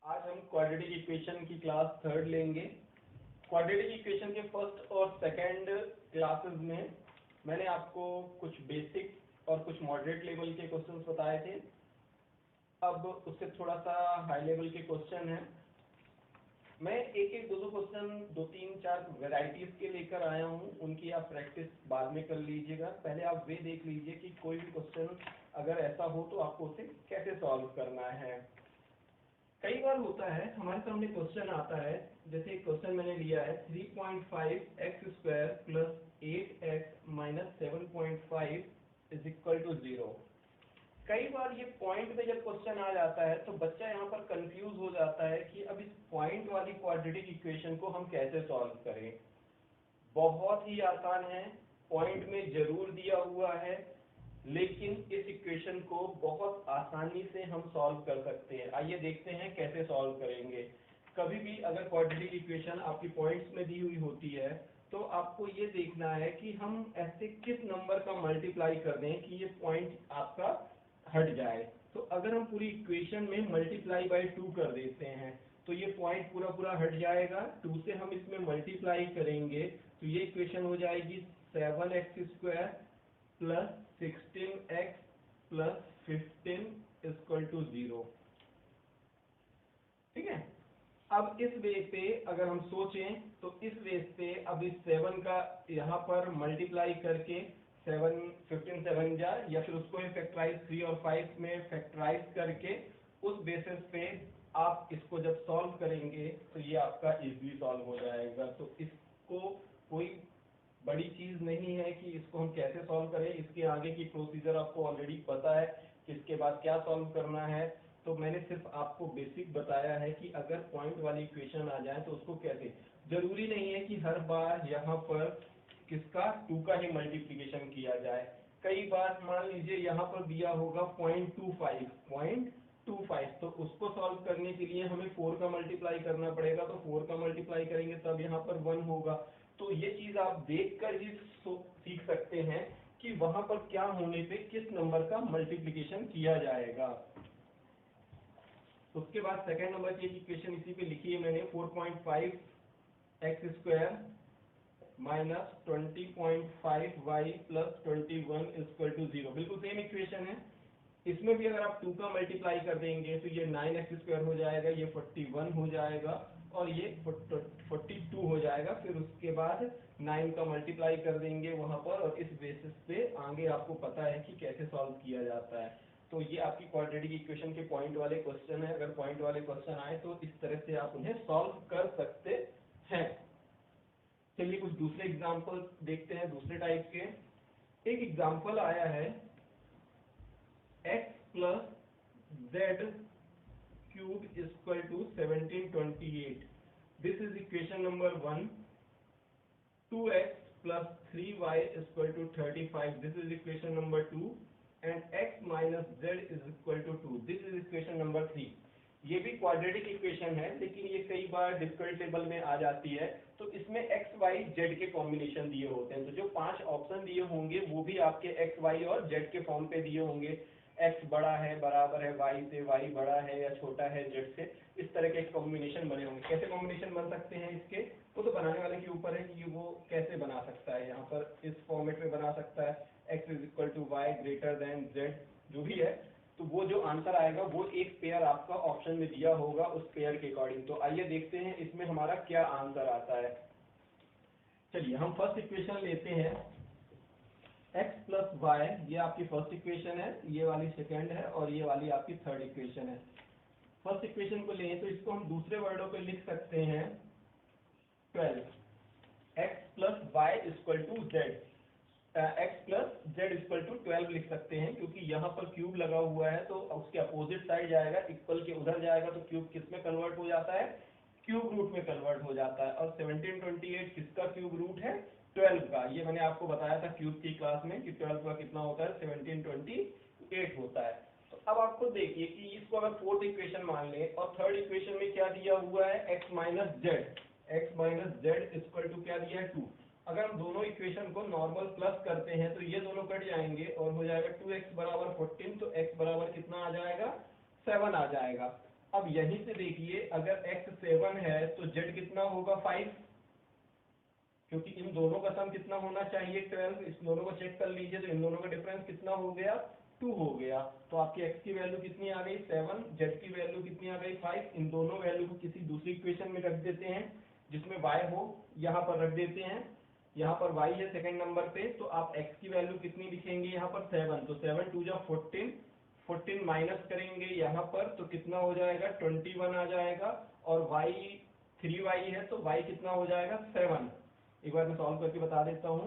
आज हम quadratic equation की क्लास थर्ड लेंगे। क्वाड्रेटिक इक्वेशन के फर्स्ट और सेकंड क्लासेस में मैंने आपको कुछ बेसिक और कुछ मॉडरेट लेवल के क्वेश्चंस बताए थे। अब उससे थोड़ा सा हाई लेवल के क्वेश्चन हैं। मैं एक एक दो क्वेश्चन 2-3-4 वेराइटीज के लेकर आया हूँ, उनकी आप प्रैक्टिस बाद में कर लीजिएगा। पहले आप वे देख लीजिए कि कोई भी क्वेश्चन अगर ऐसा हो तो आपको उसे कैसे सॉल्व करना है। कई बार होता है हमारे सामने क्वेश्चन आता है, जैसे एक क्वेश्चन मैंने लिया है 3.5x² plus 8x minus 7.5 is equal to 0। कई बार ये पॉइंट में जब क्वेश्चन आ जाता है तो बच्चा यहाँ पर कंफ्यूज हो जाता है कि अब इस पॉइंट वाली क्वाड्रेटिक इक्वेशन को हम कैसे सॉल्व करें। बहुत ही आसान है, पॉइंट में जरूर दिया हुआ है, लेकिन इस इक्वेशन को बहुत आसानी से हम सॉल्व कर सकते हैं। आइए देखते हैं कैसे सॉल्व करेंगे। कभी भी अगर क्वाड्रेटिक इक्वेशन आपकी पॉइंट्स में दी हुई होती है तो आपको ये देखना है कि हम ऐसे किस नंबर का मल्टीप्लाई कर दें कि ये पॉइंट आपका हट जाए। तो अगर हम पूरी इक्वेशन में मल्टीप्लाई बाय 2 कर देते हैं तो ये पॉइंट पूरा पूरा हट जाएगा। 2 से हम इसमें मल्टीप्लाई करेंगे तो ये इक्वेशन हो जाएगी 7x² plus 16x plus 15 equal to 0। ठीक है। अब इस वे पे अगर हम सोचें तो इस वे पे अब इस 7 का यहाँ पर मल्टीप्लाई करके 7 15 7 जा, या फिर उसको फैक्टराइज 3 और 5 में फैक्टराइज करके उस बेसिस पे आप इसको जब सॉल्व करेंगे तो ये आपका इजीली सॉल्व हो जाएगा। तो इसको कोई बड़ी चीज नहीं है कि इसको हम कैसे सॉल्व करें। इसके आगे की प्रोसीजर आपको ऑलरेडी पता है कि इसके बाद क्या सॉल्व करना है। तो मैंने सिर्फ आपको बेसिक बताया है कि अगर पॉइंट वाली इक्वेशन आ जाए तो उसको कैसे। जरूरी नहीं है कि हर बार यहाँ पर किसका 2 का ही मल्टीप्लिकेशन किया जाए। कई बार मान लीजिए यहाँ पर दिया होगा 0.25 तो उसको सॉल्व करने के लिए हमें 4 का मल्टीप्लाई करना पड़ेगा। तो 4 का मल्टीप्लाई करेंगे तब यहाँ पर 1 होगा। तो ये चीज आप देखकर ही सीख सकते हैं कि वहां पर क्या होने पे किस नंबर का मल्टीप्लिकेशन किया जाएगा। उसके बाद सेकंड नंबर की इक्वेशन इसी पे लिखी है मैंने 4.5x² minus 20.5y plus 21 equal to 0। बिल्कुल सेम इक्वेशन है। इसमें भी अगर आप 2 का मल्टीप्लाई कर देंगे तो ये 9x² हो जाएगा, ये 41 हो जाएगा और ये 42 हो जाएगा। फिर उसके बाद 9 का मल्टीप्लाई कर देंगे वहां पर, और इस बेसिस पे आगे आपको पता है कि कैसे सॉल्व किया जाता है। तो ये आपकी क्वाड्रेटिक इक्वेशन के पॉइंट वाले क्वेश्चन है। अगर पॉइंट वाले क्वेश्चन आए तो इस तरह से आप उन्हें सॉल्व कर सकते हैं। चलिए कुछ दूसरे एग्जाम्पल देखते हैं दूसरे टाइप के। एक एग्जाम्पल आया है x plus z cube equal to 1728. This is equation number 1. 2x plus 3y equal to 35. This is equation number 2. And x minus z is equal to 2. This is equation number 3. ये भी quadratic equation है, लेकिन ये कई बार difficult table में आ जाती है। तो इसमें x, y, z के कॉम्बिनेशन दिए होते हैं। तो जो 5 ऑप्शन दिए होंगे वो भी आपके x, y और z के फॉर्म पे दिए होंगे। x बड़ा है, बराबर है y से, y बड़ा है या छोटा है z से। इस तरह के कॉम्बिनेशन बने होंगे। कैसे कॉम्बिनेशन बन सकते हैं इसके, वो तो बनाने वाले के ऊपर है कि वो कैसे बना सकता है। यहाँ पर इस फॉर्मेट में बना सकता है x is equal to Y greater than z, जो भी है। तो वो जो आंसर आएगा वो एक पेयर आपका ऑप्शन में दिया होगा उस पेयर के अकॉर्डिंग। तो आइए देखते हैं इसमें हमारा क्या आंसर आता है। चलिए हम फर्स्ट इक्वेशन लेते हैं x प्लस वाई, ये आपकी फर्स्ट इक्वेशन है, ये वाली सेकेंड है और ये वाली आपकी थर्ड इक्वेशन है। फर्स्ट इक्वेशन को लें तो इसको हम दूसरे वर्डों पे लिख सकते हैं 12 x plus Y equal to z, x plus Z equal to 12 लिख सकते हैं, क्योंकि यहाँ पर क्यूब लगा हुआ है तो उसके अपोजिट साइड जाएगा, इक्वल के उधर जाएगा तो क्यूब किस में कन्वर्ट हो जाता है, क्यूब रूट में कन्वर्ट हो जाता है। और 1728 किसका क्यूब रूट है, 12 का। ये मैंने आपको बताया था क्यूब की क्लास में कि 12 का कितना होता है, 1728 होता है। तो अब आपको देखिए कि इसको अगर फोर्थ इक्वेशन मान लें और थर्ड इक्वेशन में क्या दिया हुआ है, x minus Z equal to क्या दिया है 2। अगर हम दोनों इक्वेशन को नॉर्मल प्लस करते हैं तो ये दोनों कट जाएंगे और हो जाएगा 2x बराबर 14। तो x बराबर कितना आ जाएगा, 7 आ जाएगा। अब यहीं से देखिए, अगर x 7 है तो z कितना होगा 5, क्योंकि इन दोनों का सम कितना होना चाहिए 12। इस दोनों को चेक कर लीजिए, तो इन दोनों का डिफरेंस कितना हो गया 2 हो गया। तो आपकी x की वैल्यू कितनी आ गई 7, z की वैल्यू कितनी आ गई 5। इन दोनों वैल्यू को किसी दूसरी इक्वेशन में रख देते हैं जिसमें y हो, यहाँ पर रख देते हैं। यहाँ पर y है सेकंड नंबर पे, तो आप x की वैल्यू कितनी लिखेंगे यहाँ पर 7, तो 7 2 जा 14, 14 माइनस करेंगे यहाँ पर तो कितना हो जाएगा 21 आ जाएगा। और y 3y है तो y कितना हो जाएगा 7। एक बार मैं सॉल्व करके बता देता हूँ।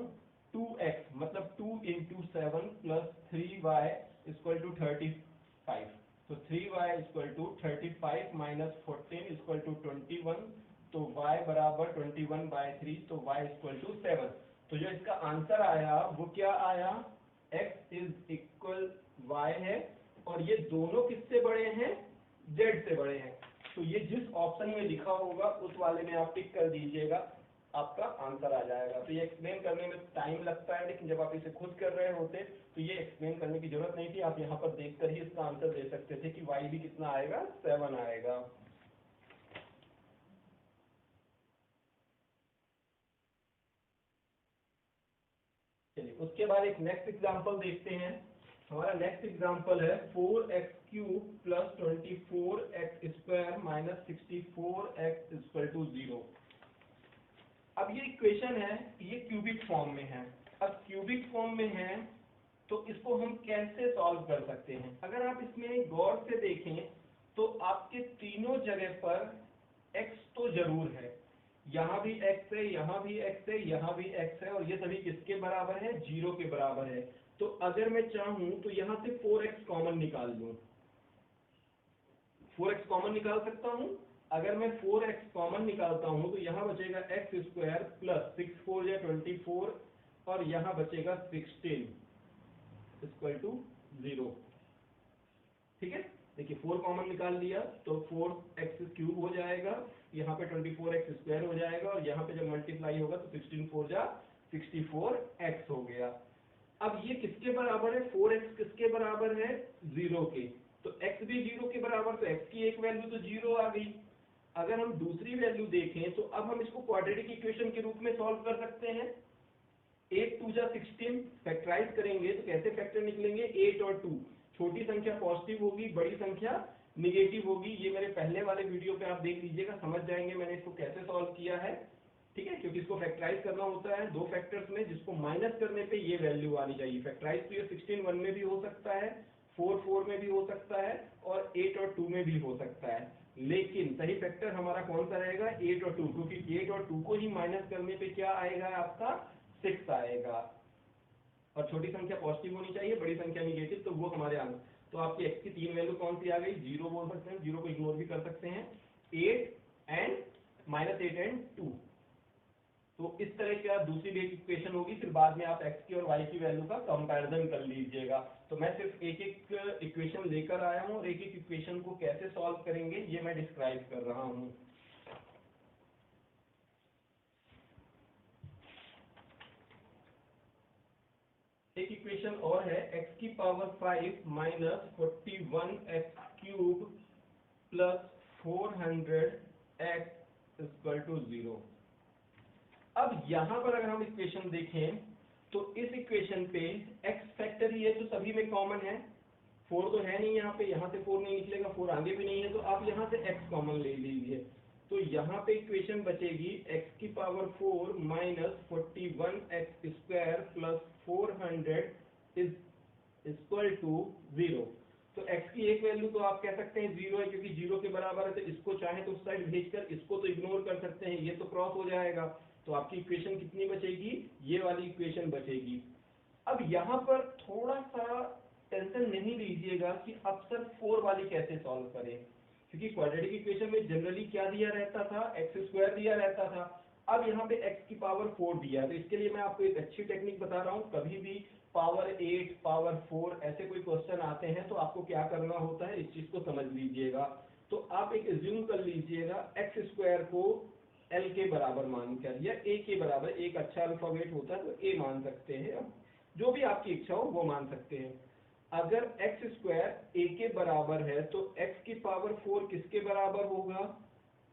2x मतलब 2 into 7 plus 3y equal to 35। तो 3y equal to 35 minus 14 equal to 21, तो y बराबर 21/3, तो y इक्वल टू 7। तो जो इसका आंसर आया वो क्या आया, x इज इक्वल y है, और ये दोनों किससे बड़े हैं, z से बड़े हैं। तो ये जिस ऑप्शन में लिखा होगा उस वाले में आप टिक कर दीजिएगा, आपका आंसर आ जाएगा। तो ये एक्सप्लेन करने में टाइम लगता है, लेकिन जब आप इसे खुद कर रहे होते तो ये एक्सप्लेन करने की जरूरत नहीं थी। आप यहाँ पर देखकर ही इसका आंसर दे सकते थे कि y भी कितना आएगा 7 आएगा। चलिए उसके बाद एक नेक्स्ट एग्जांपल देखते हैं। हमारा नेक्स्ट एग्जांपल है 4x³ plus 24x² minus 64x equal to 0। अब ये इक्वेशन है, ये क्यूबिक फॉर्म में है। अब क्यूबिक फॉर्म में है तो इसको हम कैसे सॉल्व कर सकते हैं। अगर आप इसमें गौर से देखें तो आपके तीनों जगह पर x तो जरूर है, यहाँ भी x है, यहाँ भी x है, यहाँ भी x है, और ये सभी किसके बराबर है 0 के बराबर है। तो अगर मैं चाहूं तो यहाँ से 4x कॉमन निकाल लूं, 4x कॉमन निकाल सकता हूं। अगर मैं 4x कॉमन निकालता हूं तो यहाँ बचेगा x स्क्वायर प्लस 6 4 या 24, और यहाँ बचेगा 16 इक्वल टू 0। ठीक है, देखिए 4 कॉमन निकाल लिया तो 4x³ हो जाएगा, यहाँ पे 24x² हो जाएगा, और यहाँ पे जब मल्टीप्लाई होगा तो 16 4 जा 64x हो गया। अब ये किसके बराबर है, 4x किसके बराबर है 0 के, तो x भी 0 के बराबर, तो x की एक वैल्यू तो 0 आ गई। अगर हम दूसरी वैल्यू देखें तो अब हम इसको क्वाड्रेटिक इक्वेशन के रूप में सॉल्व कर सकते हैं। 8 2 जा 16, फैक्टराइज करेंगे तो कैसे फैक्टर निकलेंगे, 8 और 2, छोटी संख्या पॉजिटिव होगी, बड़ी संख्या निगेटिव होगी। ये मेरे पहले वाले वीडियो पे आप देख लीजिएगा, समझ जाएंगे मैंने इसको कैसे सॉल्व किया है। ठीक है, क्योंकि इसको फैक्टराइज करना होता है दो फैक्टर्स में, जिसको माइनस करने पे ये वैल्यू आनी चाहिए। फैक्टराइज तो ये 16 1 में भी हो सकता है, 4 4 में भी हो सकता है, और 8 और 2 में भी हो सकता है, लेकिन सही फैक्टर हमारा कौन सा रहेगा 8 और 2, क्योंकि 8 और 2 को ही माइनस करने पे क्या आएगा आपका 6 आएगा, और छोटी संख्या पॉजिटिव होनी चाहिए, बड़ी संख्या निगेटिव, तो वो हमारे आंसर। तो आपकी x की तीन वैल्यू कौन सी आ गई, 0 बोल सकते हैं, 0 को इग्नोर भी कर सकते हैं, 8 एंड -8 एंड 2। तो इस तरह की आप दूसरी भी इक्वेशन होगी, फिर बाद में आप x की और y की वैल्यू का कंपैरिजन कर लीजिएगा। तो मैं सिर्फ एक एक इक्वेशन लेकर आया हूँ, और एक एक इक्वेशन को कैसे सॉल्व करेंगे ये मैं डिस्क्राइब कर रहा हूँ। एक इक्वेशन और है, x की power 5 minus 41x³ plus 400x equal to 0। अब यहाँ पर अगर हम इक्वेशन देखें तो इस इक्वेशन पे x फैक्टर ही है तो सभी में कॉमन है, 4 तो है नहीं यहाँ पे, यहाँ से 4 नहीं निकलेगा, 4 आगे भी नहीं है, तो आप यहाँ से x कॉमन ले लीजिए। तो यहाँ पे इक्वेशन बचेगी x की power 4 minus 41x² plus 400 is equal to 0। तो x की एक वैल्यू तो आप कह सकते हैं 0 है, क्योंकि 0 के बराबर है, तो इसको चाहे तो उस साइड भेजकर इसको तो इग्नोर कर सकते हैं, ये तो क्रॉस हो जाएगा। तो आपकी इक्वेशन कितनी बचेगी, ये वाली इक्वेशन बचेगी। अब यहाँ पर थोड़ा सा टेंशन नहीं लीजिएगा कि अब सर 4 वाली कैसे सॉल्व करें, क्योंकि क्वाड्रेटिक इक्वेशन में जनरली क्या दिया रहता था, x² दिया रहता था। अब यहाँ पे x की पावर 4 दिया है, तो इसके लिए मैं आपको एक अच्छी टेक्निक बता रहा हूँ। कभी भी पावर 8 पावर 4 ऐसे कोई क्वेश्चन आते हैं तो आपको क्या करना होता है, इस चीज को समझ लीजिएगा। तो आप एक एज्यूम कर लीजिएगा x² को l के बराबर मानकर, या a के बराबर, एक अच्छा अल्फाबेट होता है तो a मान सकते हैं, जो भी आपकी इच्छा हो वो मान सकते हैं। अगर एक्स स्क्वायर ए के बराबर है तो एक्स की पावर 4 किसके बराबर होगा,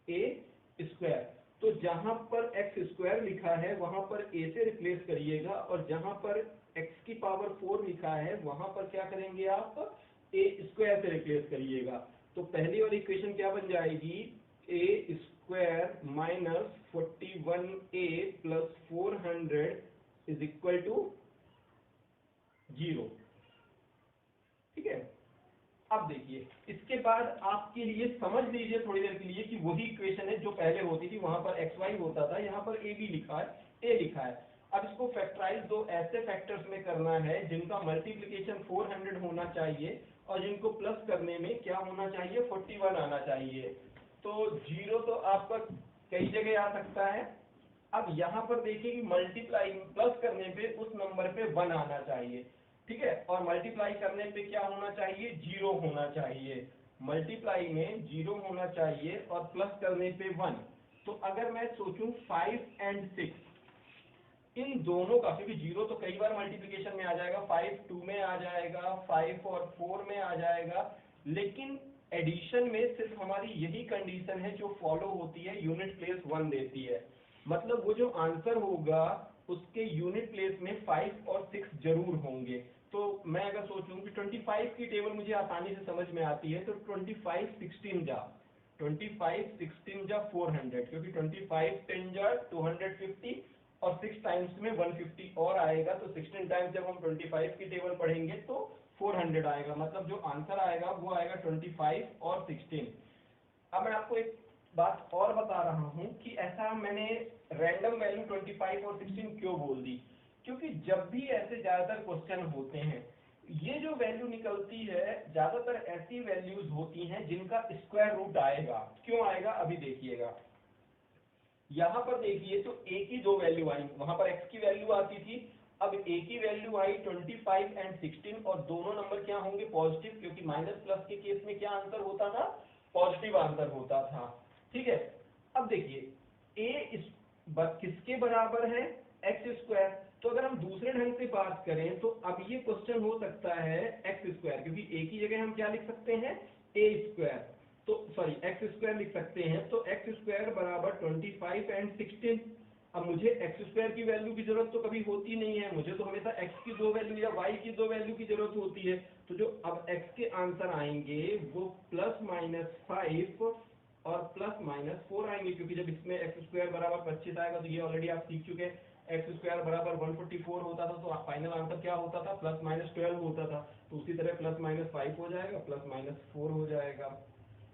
ए स्क्वायर। तो जहां पर एक्स स्क्वायर लिखा है वहां पर ए से रिप्लेस करिएगा, और जहां पर एक्स की पावर 4 लिखा है वहां पर क्या करेंगे आप, ए स्क्वायर से रिप्लेस करिएगा। तो पहली वाली इक्वेशन क्या बन जाएगी, A square minus 41a plus 400 is equal to 0। ठीक है, अब देखिए इसके बाद आपके लिए समझ लीजिए थोड़ी देर के लिए कि वही इक्वेशन है जो पहले होती थी, वहां पर एक्स वाई होता था, यहाँ पर ए बी लिखा है, ए लिखा है। अब इसको फैक्टराइज दो ऐसे फैक्टर्स में करना है जिनका मल्टीप्लिकेशन 400 होना चाहिए और जिनको प्लस करने में क्या होना चाहिए, 41 आना चाहिए। तो 0 तो आपका कई जगह आ सकता है। अब यहाँ पर देखिए कि मल्टीप्लाई प्लस करने पे उस नंबर पे 1 आना चाहिए। ठीक है, और मल्टीप्लाई करने पे क्या होना चाहिए, 0 होना चाहिए। मल्टीप्लाई में 0 होना चाहिए और प्लस करने पे 1। तो अगर मैं सोचूं 5 and 6 इन दोनों का, क्योंकि 0 तो कई बार मल्टीप्लिकेशन में आ जाएगा, 5 2 में आ जाएगा, 5 और 4 में आ जाएगा, लेकिन एडिशन में सिर्फ हमारी यही कंडीशन है जो फॉलो होती है, यूनिट प्लेस 1 देती है। मतलब वो जो आंसर होगा उसके यूनिट प्लेस में 5 और 6 जरूर होंगे। तो मैं अगर सोचूं कि 25 की टेबल मुझे आसानी से समझ में आती है, तो 25 16 जा 400, क्योंकि 25 10 जा 250 और 6 टाइम्स में 150 और आएगा, तो 16 टाइम्स जब हम 25 की टेबल पढ़ेंगे तो 400 आएगा। मतलब जो आंसर आएगा वो आएगा 25 और 16। अब मैं आपको एक बात और बता रहा हूं कि ऐसा मैंने रैंडम वैल्यू 25 और 16 क्यों बोल दी, क्योंकि जब भी ऐसे ज्यादातर क्वेश्चन होते हैं ये जो वैल्यू निकलती है ज्यादातर ऐसी वैल्यूज होती हैं जिनका स्क्वायर रूट आएगा। क्यों आएगा, अभी देखिएगा। यहाँ पर देखिए तो a की 2 वैल्यू आई, वहां पर x की वैल्यू आती थी, अब a की वैल्यू आई 25 and 16 और दोनों नंबर क्या होंगे, पॉजिटिव, क्योंकि माइनस प्लस के केस में क्या आंसर होता था, पॉजिटिव आंसर होता था। ठीक है, अब देखिए a किसके बराबर है, एक्स स्क्वायर। तो अगर हम दूसरे ढंग से बात करें तो अब ये क्वेश्चन हो सकता है एक्स स्क्वायर, क्योंकि a की जगह हम क्या लिख सकते हैं, ए स्क्वायर, तो सॉरी एक्स स्क्वायर लिख सकते हैं। तो एक्स स्क्वायर बराबर 25 and 16। अब मुझे एक्स स्क्वायर की वैल्यू की जरूरत तो कभी होती नहीं है, मुझे तो हमेशा एक्स की 2 वैल्यू या वाई की 2 वैल्यू की जरूरत होती है। तो जो अब एक्स के आंसर आएंगे वो +-5 और +-4 आएंगे, क्योंकि जब इसमें एक्स स्क्वायर बराबर 25 आएगा तो ये ऑलरेडी आप सीख चुके हैं, एक्स स्क्वायर बराबर 144 होता था, तो फाइनल आंसर क्या होता था, +-12 होता था। तो उसी तरह +-5 हो जाएगा, +-4 हो जाएगा।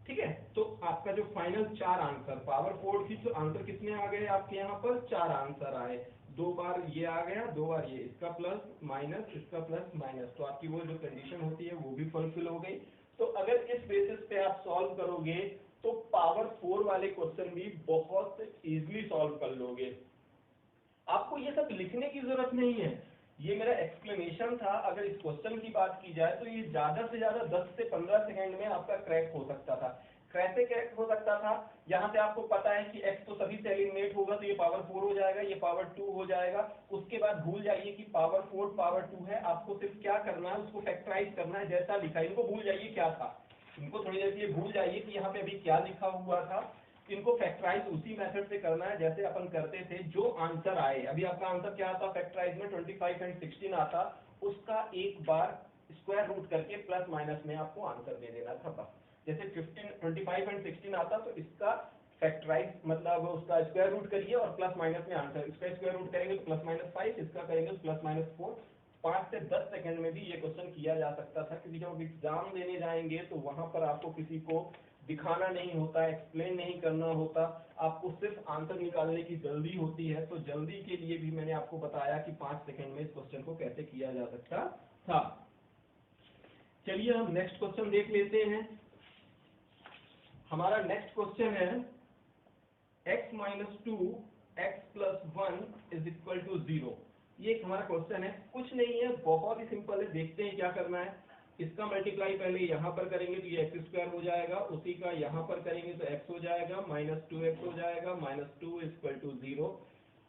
ठीक है, तो आपका जो फाइनल 4 आंसर, पावर 4 थी तो आंसर कितने आ गए आपके यहाँ पर, 4 आंसर आए। 2 बार ये आ गया, 2 बार ये, इसका प्लस माइनस, इसका प्लस माइनस, तो आपकी वो जो कंडीशन होती है वो भी फुलफिल हो गई। तो अगर इस बेसिस पे आप सॉल्व करोगे तो पावर 4 वाले क्वेश्चन भी बहुत इजीली सॉल्व कर लोगे। आपको ये सब लिखने की जरूरत नहीं है, ये मेरा एक्सप्लेनेशन था। अगर इस क्वेश्चन की बात की जाए तो ये ज्यादा से ज्यादा 10 से 15 सेकंड में आपका क्रैक हो सकता था। कैसे क्रैक हो सकता था, यहाँ से आपको पता है कि x तो सभी से एलिमिनेट होगा, तो ये पावर 4 हो जाएगा, ये पावर 2 हो जाएगा। उसके बाद भूल जाइए कि पावर 4 पावर 2 है, आपको सिर्फ क्या करना है, उसको फैक्टराइज करना है जैसा लिखा है। इनको भूल जाइए क्या था, इनको थोड़ी देर के लिए भूल जाइए कि यहाँ पे अभी क्या लिखा हुआ था। इनको फैक्टराइज उसी मेथड से करना है जैसे अपन करते थे। जो आंसर आए, अभी आपका आंसर क्या आता फैक्टराइज में, 25 and 16 आता, उसका एक बार स्क्वायर रूट करके प्लस माइनस में आपको आंसर दे देना था बस। जैसे 25 and 16 आता तो इसका फैक्टराइज मतलब उसका स्क्वायर रूट करिए और प्लस माइनस में आंसर, इसका स्क्वायर रूट करेंगे तो +-5, इसका करेंगे तो +-4। 5 से 10 सेकंड में भी ये क्वेश्चन किया जा सकता था, क्योंकि जब एग्जाम देने जाएंगे तो वहां पर आपको किसी को दिखाना नहीं होता, एक्सप्लेन नहीं करना होता, आपको सिर्फ आंसर निकालने की जल्दी होती है। तो जल्दी के लिए भी मैंने आपको बताया कि 5 सेकंड में इस क्वेश्चन को कैसे किया जा सकता था। चलिए हम नेक्स्ट क्वेश्चन देख लेते हैं। हमारा नेक्स्ट क्वेश्चन है x-2 x+1 = 0। ये एक हमारा क्वेश्चन है, कुछ नहीं है, बहुत ही सिंपल है। देखते हैं क्या करना है। इसका मल्टीप्लाई पहले यहाँ पर करेंगे तो ये एक्स स्क्वायर हो जाएगा, उसी का यहाँ पर करेंगे तो x हो जाएगा, -2x हो जाएगा, -2 = 0।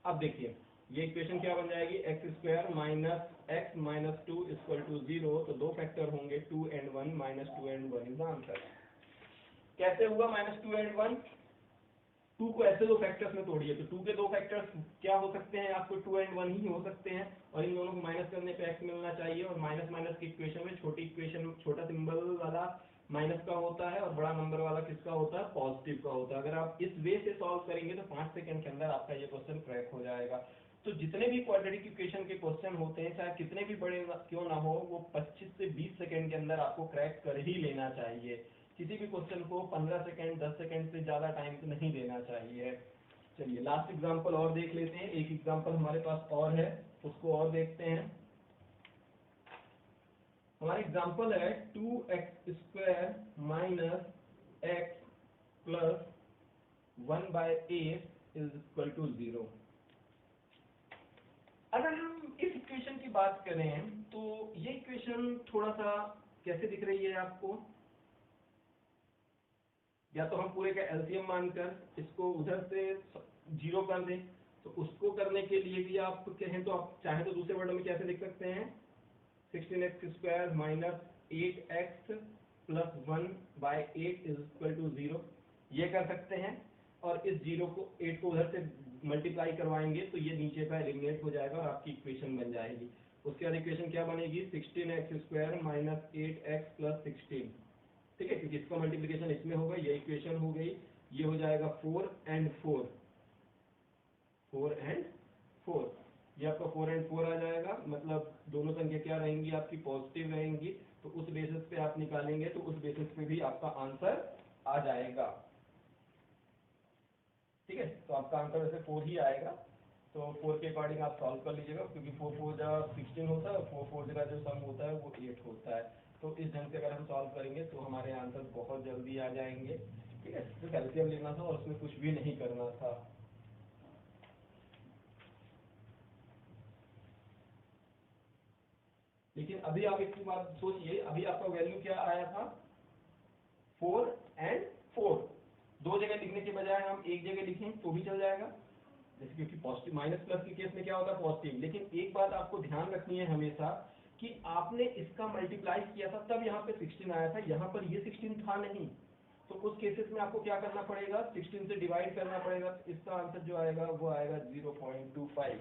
अब देखिए ये इक्वेशन क्या बन जाएगी, x square minus x minus 2 equal to 0। तो दो फैक्टर होंगे 2 and 1 minus 2 and 1 is the answer. कैसे हुआ माइनस 2 and 1? 2 को ऐसे दो फैक्टर्स में तोड़िए, तो 2 के दो फैक्टर्स क्या हो सकते हैं, आपको 2 and 1 ही हो सकते हैं, और इन दोनों को माइनस करने पे x मिलना चाहिए। और माइनस माइनस की इक्वेशन में छोटी इक्वेशन छोटा सिंबल वाला माइनस का होता है और बड़ा नंबर वाला किसका होता है, पॉजिटिव का होता है। अगर आप इस वे से सॉल्व करेंगे तो 5 सेकंड के अंदर आपका ये क्वेश्चन क्रैक हो जाएगा। तो जितने भी क्वाड्रेटिक इक्वेशन के क्वेश्चन होते हैं, चाहे कितने भी बड़े क्यों ना हो, वो 25 से 20 सेकंड के अंदर आपको क्रैक कर ही लेना चाहिए। किसी भी क्वेश्चन को 15 सेकंड 10 सेकंड से ज्यादा टाइम तो नहीं देना चाहिए। चलिए लास्ट एग्जांपल और देख लेते हैं, एक एग्जांपल हमारे पास और है, उसको और देखते हैं। हमारा एग्जांपल है 2x² minus x plus 1/8 is equal to 0। अगर हम इस इक्वेशन की बात करें तो ये इक्वेशन थोड़ा सा कैसे दिख रही है आपको, या तो हम पूरे का एलसीएम मानकर इसको उधर से 0 कर दें, तो उसको करने के लिए भी आप कहें तो आप चाहे तो दूसरे वर्ड में कैसे लिख सकते हैं, 16x² minus 8x plus 1/8 is equal to 0, ये कर सकते हैं। और इस 0 को 8 को उधर से मल्टीप्लाई करवाएंगे तो ये नीचे का एलिमिनेट हो जाएगा और आपकी इक्वेशन बन जाएगी। उसके बाद इक्वेशन क्या बनेगी, 16x² माइनस 8x प्लस 16, ठीक है, क्योंकि इसका मल्टीप्लिकेशन इसमें होगा, ये इक्वेशन हो गई। ये हो जाएगा 4 and 4, 4 and 4, ये आपका 4 and 4 आ जाएगा, मतलब दोनों संख्या क्या रहेंगी, आपकी पॉजिटिव रहेंगी। तो उस बेसिस पे आप निकालेंगे तो उस बेसिस पे भी आपका आंसर आ जाएगा, ठीक है। तो आपका आंसर वैसे 4 ही आएगा, तो 4 के अकॉर्डिंग आप सॉल्व कर लीजिएगा, क्योंकि 4 4 जा 16 होता है और 4 4 का जो सम होता है वो 8 होता है। तो इस ढंग से अगर हम सॉल्व करेंगे तो हमारे आंसर बहुत जल्दी आ जाएंगे, ठीक है। तो कैल्शियम लेना था और उसमें कुछ भी नहीं करना था। लेकिन अभी आप एक बात सोचिए, अभी आपका वैल्यू क्या आया था, 4 and 4, दो जगह लिखने के बजाय हम एक जगह लिखें तो भी चल जाएगा, जैसे क्योंकि पॉजिटिव माइनस प्लस के केस में क्या होता है, पॉजिटिव। लेकिन एक बात आपको ध्यान रखनी है हमेशा कि आपने इसका मल्टीप्लाई किया था तब यहाँ पे 16 आया था, यहाँ पर ये 16 था नहीं। तो उस केसेस में आपको क्या करना पड़ेगा, 16 से डिवाइड करना पड़ेगा। इसका आंसर जो आएगा वो आएगा 0.25।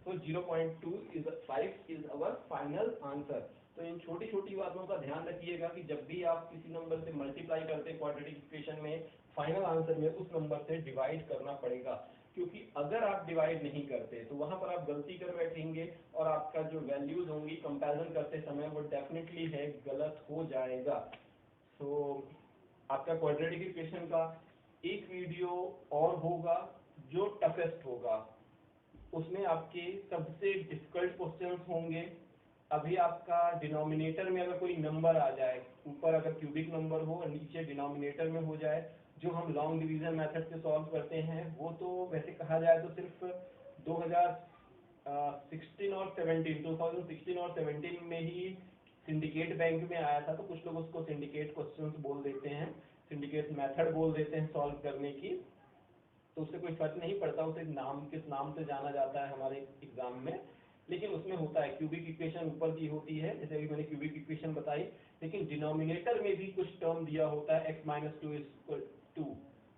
तो 0.25 इज अवर फाइनल आंसर। तो इन छोटी छोटी बातों का ध्यान रखिएगा कि जब भी आप किसी नंबर से मल्टीप्लाई करते हैं क्वाड्रेटिक इक्वेशन में, फाइनल आंसर में उस नंबर से डिवाइड करना पड़ेगा, क्योंकि अगर आप डिवाइड नहीं करते तो वहां पर आप गलती कर बैठेंगे और आपका जो वैल्यूज होंगी कंपैरिजन करते समय वो डेफिनेटली है गलत हो जाएगा। तो आपका क्वाड्रेटिक इक्वेशन का एक वीडियो और होगा जो टफेस्ट होगा, उसमें आपके सबसे डिफिकल्ट क्वेश्चंस होंगे। अभी आपका डिनोमिनेटर में अगर कोई नंबर आ जाए, ऊपर अगर क्यूबिक नंबर हो और नीचे डिनोमिनेटर में हो जाए, जो हम लॉन्ग डिवीजन मेथड से सॉल्व करते हैं, वो तो वैसे कहा जाए तो सिर्फ 2016 और 17 में ही सिंडिकेट बैंक में आया था। तो कुछ लोग उसको सिंडिकेट क्वेश्चंस बोल देते हैं, सिंडिकेट मेथड बोल देते हैं सॉल्व करने की, तो उससे कोई फर्क नहीं पड़ता, उसे नाम किस नाम से जाना जाता है हमारे एग्जाम में। लेकिन उसमें होता है क्यूबिक इक्वेशन ऊपर की होती है, जैसे अभी मैंने क्यूबिक इक्वेशन बताई, लेकिन डिनोमिनेटर में भी कुछ टर्म दिया होता है x-2 = 2।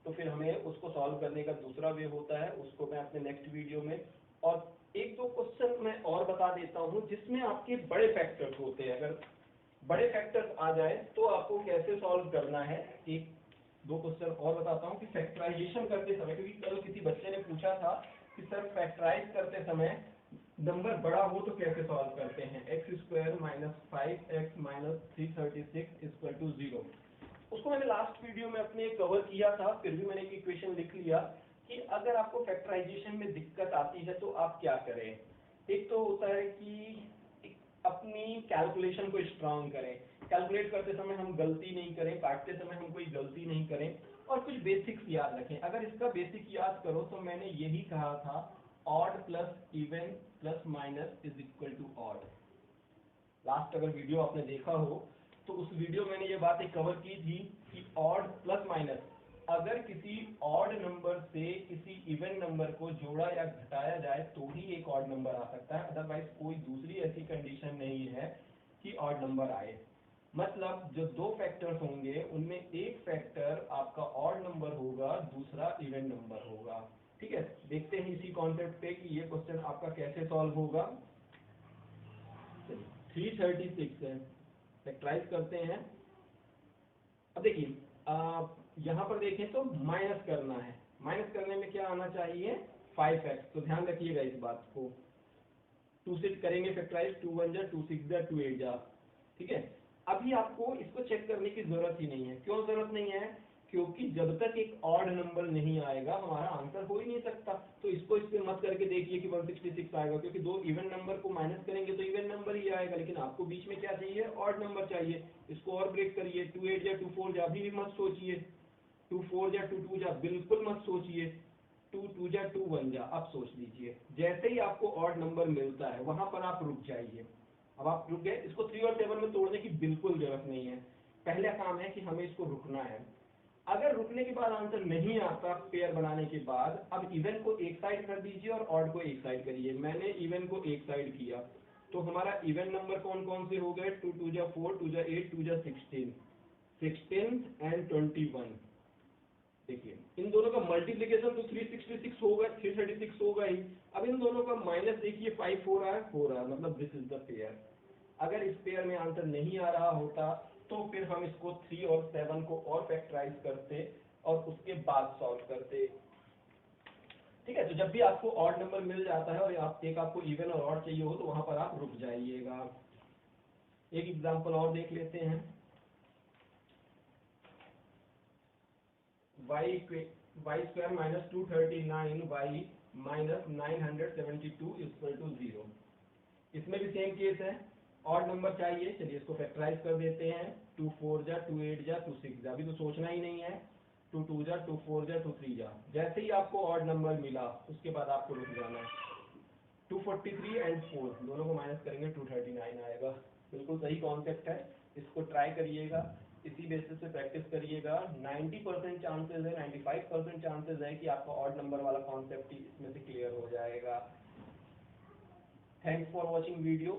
तो फिर हमें उसको सॉल्व करने का दूसरा वे होता है, उसको मैं अपने नेक्स्ट वीडियो में, और एक दो क्वेश्चन मैं और बता देता हूँ जिसमें आपके बड़े फैक्टर्स होते हैं। अगर बड़े फैक्टर्स आ जाए तो आपको कैसे सॉल्व करना है, एक दो क्वेश्चन और बताता हूँ कि फैक्टराइजेशन करते समय, क्योंकि कल किसी बच्चे ने पूछा था कि सर फैक्टराइज करते समय नंबर बड़ा हो तो कैसे सॉल्व करते हैं, x² minus 5x minus 336 equal to 0। उसको मैंने लास्ट वीडियो में अपने कवर किया था, फिर भी मैंने एक इक्वेशन लिख लिया कि अगर आपको फैक्टराइजेशन में दिक्कत आती है तो आप क्या करें। एक तो होता है कि अपनी कैलकुलेशन को स्ट्रांग करें, कैलकुलेट करते समय हम गलती नहीं करें, काटते समय हम कोई गलती नहीं करें, और कुछ बेसिक्स याद रखें। अगर इसका बेसिक याद करो तो मैंने यही कहा था, odd plus even plus minus is equal to odd. Last अगर वीडियो आपने देखा हो तो उस वीडियो में मैंने ये बातें कवर की थी कि ऑड प्लस माइनस, अगर किसी ऑड नंबर से किसी इवन नंबर को जोड़ा या घटाया जाए तो ही एक ऑड नंबर आ सकता है, अदरवाइज कोई दूसरी ऐसी कंडीशन नहीं है कि ऑड नंबर आए। मतलब जो दो फैक्टर्स होंगे उनमें एक फैक्टर आपका ऑड नंबर होगा, दूसरा इवन नंबर होगा। ठीक है, देखते हैं इसी कॉन्सेप्ट पे कि ये क्वेश्चन आपका कैसे सॉल्व होगा। 336 है, फैक्टराइज करते हैं। अब देखिए यहाँ पर देखें तो माइनस करना है, माइनस करने में क्या आना चाहिए 5x, तो ध्यान रखिएगा इस बात को। 2 से करेंगे फैक्टराइज, 2 1 जा 2 6 जा 2 8 जा। ठीक है, अभी आपको इसको चेक करने की जरूरत ही नहीं है। क्यों जरूरत नहीं है? क्योंकि जब तक एक ऑड नंबर नहीं आएगा हमारा आंसर हो ही नहीं सकता। तो इसको इस पे मत करके देखिए कि 166 आएगा, क्योंकि दो इवन नंबर को माइनस करेंगे तो इवन नंबर ही आएगा, लेकिन आपको बीच में क्या चाहिए, ऑड नंबर चाहिए। इसको और ब्रेक करिए, 2 8 या 2 4 जा, अभी भी मत सोचिए। 2 4 जा 2 2 जा, बिल्कुल मत सोचिए। 2 2 जा 2 1 जा, अब सोच लीजिए। जैसे ही आपको ऑड नंबर मिलता है वहां पर आप रुक जाइए। अब आप रुक गए, इसको 3 और 7 में तोड़ने की बिल्कुल जरूरत नहीं है। पहला काम है कि हमें इसको रुकना है। अगर रुकने के बाद आंसर नहीं आता पेयर बनाने के बाद, अब इवन को एक साइड कर दीजिए और ऑड को एक साइड करिए। मैंने इवन को एक साइड किया, तो हमारा इवन नंबर कौन कौन से हो गए, 2 2 जा 4, 2 जा 8, 2 जा 16, 16 एंड 21। देखिए इन दोनों का मल्टीप्लीकेशन तो 366 होगा, 336 होगा ही। अब इन दोनों का माइनस देखिए 5 हो रहा है, मतलब दिस इज द पेयर। अगर इस पेयर में आंसर नहीं आ रहा होता तो फिर हम इसको 3 और 7 को और फैक्टराइज करते और उसके बाद सॉल्व करते। ठीक है, तो जब भी आपको ऑड नंबर मिल जाता है और आपको इवन और ऑड चाहिए हो तो वहां पर आप रुक जाइएगा। एक एग्जांपल और देख लेते हैं। y square minus 239y minus 972 equal to 0। इसमें भी सेम केस है, ऑड नंबर चाहिए। चलिए इसको फैक्टराइज कर देते हैं। 2 4 जा 2 8 जा 2 6 जा, अभी तो सोचना ही नहीं है। 2 2 जा 2 4 जा 2 3 जा। जैसे ही आपको ऑड नंबर मिला उसके बाद आपको रुक जाना है। 243 एंड 4 दोनों को माइनस करेंगे 239 आएगा। बिल्कुल सही कॉन्सेप्ट है, इसको ट्राई करिएगा, इसी बेसिस पे प्रैक्टिस करिएगा। 90% चांसेस है, 95% चांसेस है कि आपका ऑड नंबर वाला कॉन्सेप्ट ही इसमें से क्लियर हो जाएगा। Thanks for watching video.